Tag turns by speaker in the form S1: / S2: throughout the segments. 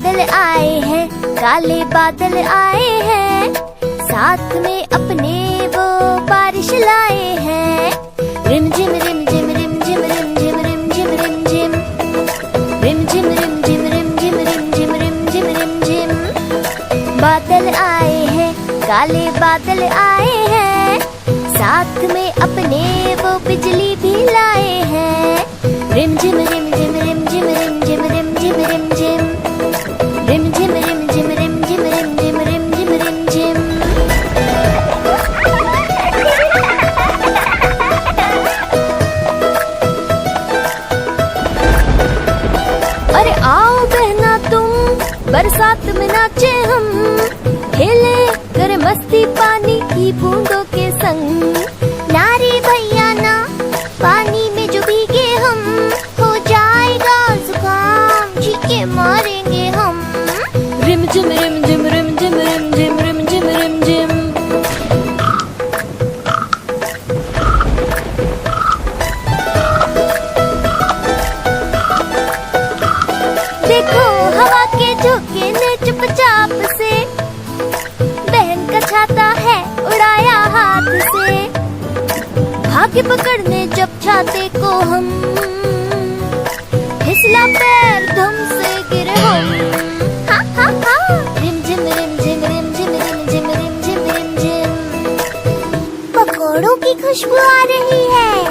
S1: बादल आए हैं, काले बादल आए हैं, साथ में अपने वो बारिश लाए हैं। रिम झिम रिम झिम रिम झिम रिम झिम रिम झिम रिम झिम रिम झिम रिम झिम रिम झिम रिम झिम रिम झिम रिम झिम। बादल आए हैं, काले बादल आए हैं, साथ में अपने वो बिजली भी लाए हैं। रिम झिम रिम झिम रिम झिम रिम झिम रिम झिम रिम झिम रिम झिम रिम झिम रिम झिम रिम झिम रिम झिम रिम झिम। अरे आओ बहना तुम, बरसात में नाचे हम, खेले कर मस्ती पानी की बूंदों के संग। नारे भैया ना, पानी में जो भीगे हम, हो जाएगा जुकाम, चीखे मारेंगे हम। रिम झिम रिम झिम रिम झिम रिम झिम रिम झिम रिम झिम। देखो हवा के झोंके ने चुपचाप से बहन का छाता है उड़ाया हाथ से। भागे पकड़ने जब छाते को हम, फिसला पैर धम से गिरे हम। हा हा हा। रिम झिम रिम झिम रिम झिम रिम झिम रिम झिम रिम झिम। पकौड़ों की खुशबू आ रही है।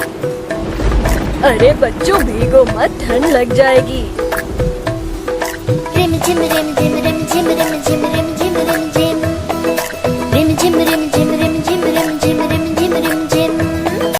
S2: अरे बच्चों भीगो मत, ठंड लग जाएगी।
S1: रिम झिम रिम झिम